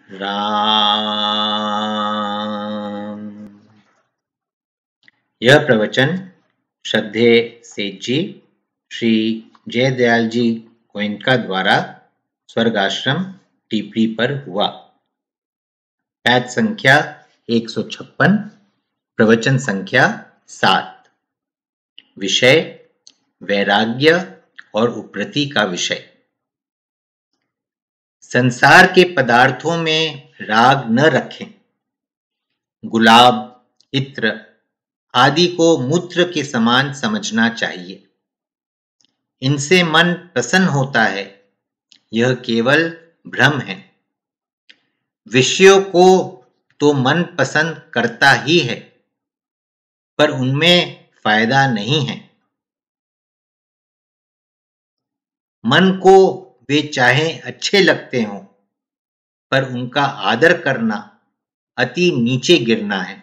राम। यह प्रवचन श्रद्धेय सेठ जी श्री जयदयाल जी गोयनका द्वारा स्वर्गाश्रम टिपरी पर हुआ। पैच संख्या 156, प्रवचन संख्या 7। विषय वैराग्य और उपरति का विषय। संसार के पदार्थों में राग न रखें। गुलाब, इत्र आदि को मूत्र के समान समझना चाहिए। इनसे मन प्रसन्न होता है, यह केवल भ्रम है। विषयों को तो मन पसंद करता ही है, पर उनमें फायदा नहीं है। मन को वे चाहे अच्छे लगते हों, पर उनका आदर करना अति नीचे गिरना है।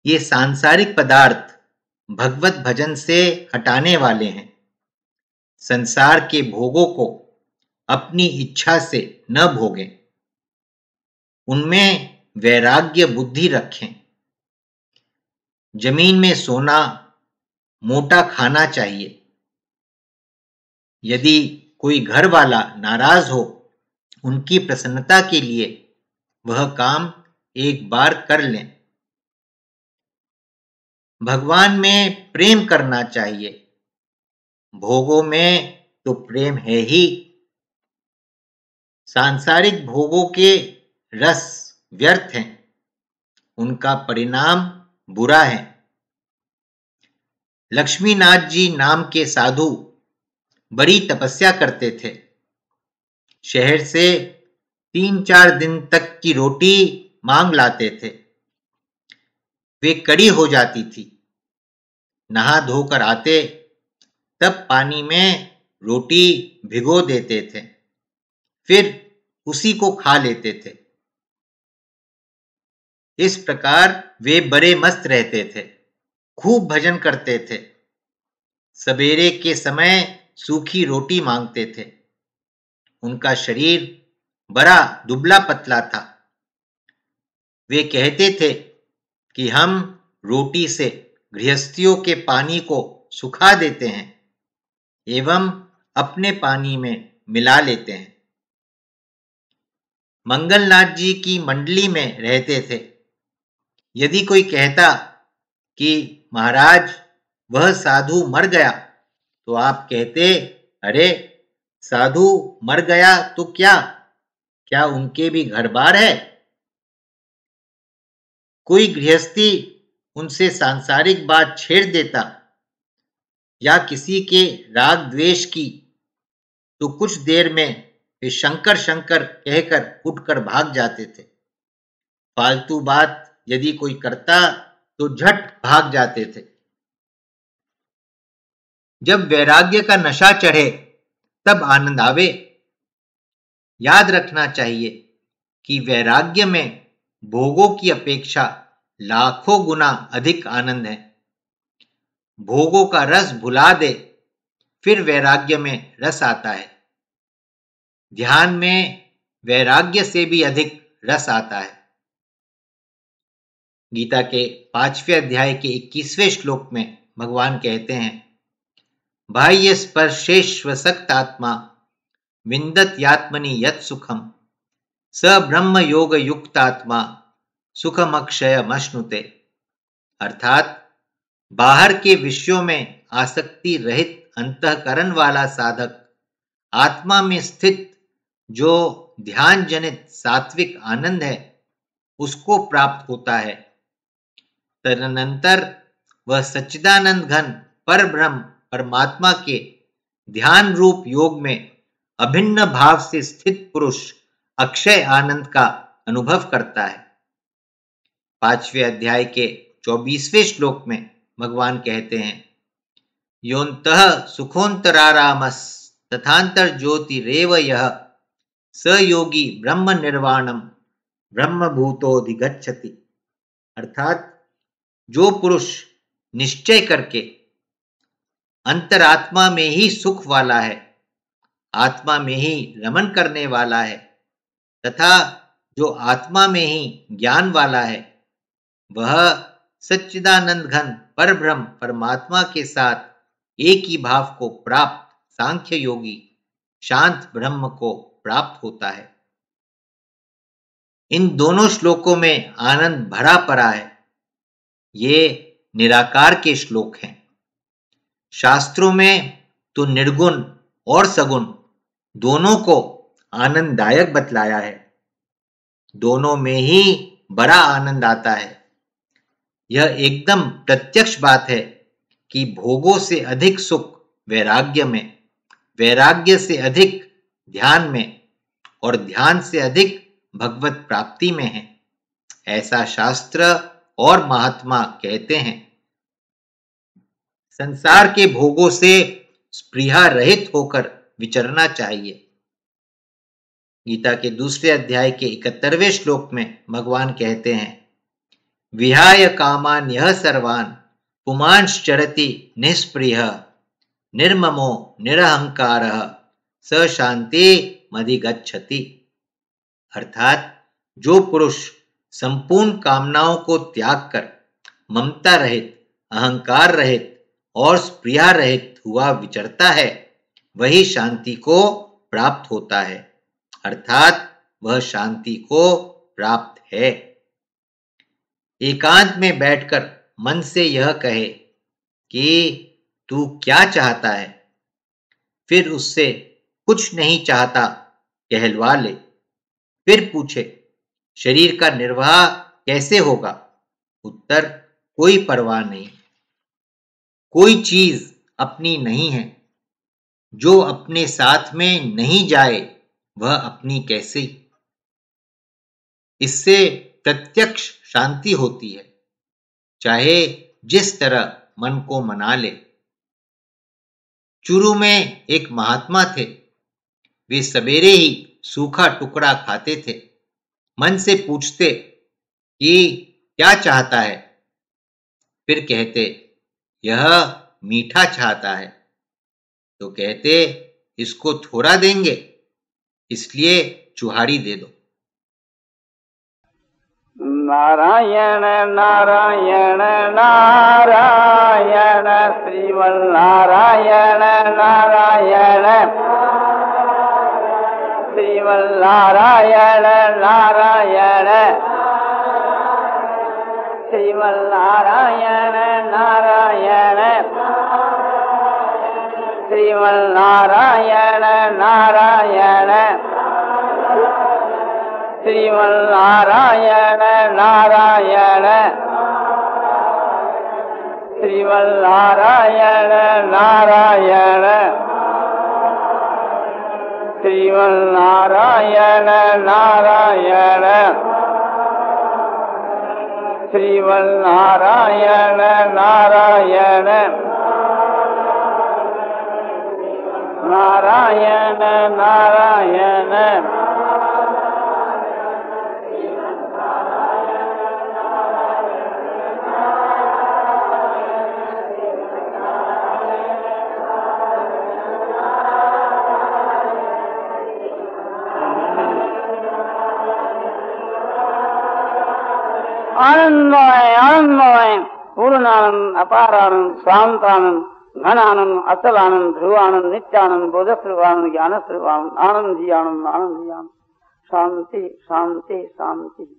ये सांसारिक पदार्थ भगवत भजन से हटाने वाले हैं। संसार के भोगों को अपनी इच्छा से न भोगें, उनमें वैराग्य बुद्धि रखें। जमीन में सोना, मोटा खाना चाहिए। यदि कोई घर वाला नाराज हो, उनकी प्रसन्नता के लिए वह काम एक बार कर लें। भगवान में प्रेम करना चाहिए। भोगों में तो प्रेम है ही। सांसारिक भोगों के रस व्यर्थ हैं, उनका परिणाम बुरा है। लक्ष्मीनाथ जी नाम के साधु बड़ी तपस्या करते थे। शहर से 3-4 दिन तक की रोटी मांग लाते थे। वे कड़ी हो जाती थी। नहा धोकर आते, तब पानी में रोटी भिगो देते थे, फिर उसी को खा लेते थे। इस प्रकार वे बड़े मस्त रहते थे। खूब भजन करते थे। सवेरे के समय सूखी रोटी मांगते थे। उनका शरीर बड़ा दुबला पतला था। वे कहते थे कि हम रोटी से गृहस्थियों के पानी को सुखा देते हैं एवं अपने पानी में मिला लेते हैं। मंगलनाथ जी की मंडली में रहते थे। यदि कोई कहता कि महाराज वह साधु मर गया, तो आप कहते, अरे साधु मर गया तो क्या उनके भी घर बार है? कोई गृहस्थी उनसे सांसारिक बात छेड़ देता या किसी के राग द्वेष की, तो कुछ देर में वे शंकर शंकर कहकर उठकर भाग जाते थे। फालतू बात यदि कोई करता तो झट भाग जाते थे। जब वैराग्य का नशा चढ़े तब आनंद आवे। याद रखना चाहिए कि वैराग्य में भोगों की अपेक्षा लाखों गुना अधिक आनंद है। भोगों का रस भुला दे, फिर वैराग्य में रस आता है। ध्यान में वैराग्य से भी अधिक रस आता है। गीता के 5वें अध्याय के 21वें श्लोक में भगवान कहते हैं, बाह्य स्पर्शेष्वसक्त आत्मा विन्दत यात्मनि यत् सुखम स ब्रह्म योग युक्तात्मा सुखम अक्षयमश्नुते। अर्थात बाहर के विषयों में आसक्ति रहित अंतःकरण वाला साधक आत्मा में स्थित जो ध्यान जनित सात्विक आनंद है, उसको प्राप्त होता है। तदनंतर वह सच्चिदानंद घन पर ब्रह्म परमात्मा के ध्यान रूप योग में अभिन्न भाव से स्थित पुरुष अक्षय आनंद का अनुभव करता है। 5वें अध्याय के 24वें श्लोक में भगवान कहते हैं, योन्तः सुखोन्तरारामस् तथांतर ज्योतिरेव यः स योगी ब्रह्म निर्वाणम ब्रह्मभूतोऽधिगच्छति। अर्थात जो पुरुष निश्चय करके अंतरात्मा में ही सुख वाला है, आत्मा में ही रमन करने वाला है, तथा जो आत्मा में ही ज्ञान वाला है वह सच्चिदानंद घन परब्रह्म परमात्मा के साथ एक ही भाव को प्राप्त सांख्य योगी शांत ब्रह्म को प्राप्त होता है। इन दोनों श्लोकों में आनंद भरा पड़ा है। ये निराकार के श्लोक हैं। शास्त्रों में तो निर्गुण और सगुण दोनों को आनंददायक बतलाया है। दोनों में ही बड़ा आनंद आता है। यह एकदम प्रत्यक्ष बात है कि भोगों से अधिक सुख वैराग्य में, वैराग्य से अधिक ध्यान में और ध्यान से अधिक भगवत प्राप्ति में है। ऐसा शास्त्र और महात्मा कहते हैं। संसार के भोगों से स्पृहा रहित होकर विचरना चाहिए। गीता के दूसरे अध्याय के 71वें श्लोक में भगवान कहते हैं, विहाय कामान यह सर्वान पुमांश्चरति निष्प्रिय निर्ममो निरहंकारः स शांति मधिगच्छति। अर्थात जो पुरुष संपूर्ण कामनाओं को त्याग कर ममता रहित, अहंकार रहित और स्पृहा रहित हुआ विचरता है वही शांति को प्राप्त होता है। अर्थात वह शांति को प्राप्त है। एकांत में बैठकर मन से यह कहे कि तू क्या चाहता है, फिर उससे कुछ नहीं चाहता कहलवा ले। फिर पूछे शरीर का निर्वाह कैसे होगा? उत्तर कोई परवाह नहीं। कोई चीज अपनी नहीं है। जो अपने साथ में नहीं जाए वह अपनी कैसे? इससे प्रत्यक्ष शांति होती है, चाहे जिस तरह मन को मना ले। चूरू में एक महात्मा थे। वे सवेरे ही सूखा टुकड़ा खाते थे। मन से पूछते कि क्या चाहता है, फिर कहते यह मीठा चाहता है, तो कहते इसको थोड़ा देंगे, इसलिए चुहाड़ी दे दो। नारायण नारायण नारायण श्रीमन्नारायण नारायण श्रीमन्नारायण नारायण श्रीमन्नारायण नारायण श्रीमन्नारायण नारायण श्रीमन्नारायण नारायण श्रीमन्नारायण नारायण श्रीमन्नारायण नारायण श्रीमन्नारायण नारायण नारायण नारायण आनंदमय आनंदमय पूर्णानंद अपारानंद शांतानंद घनानंद अचलानंद ध्रुवानंद नित्यानंद बोधस्वरूपानंद ज्ञान स्वरूपानंद आनंद ही आनंद आनंद ही आनंद शांति शांति शांति।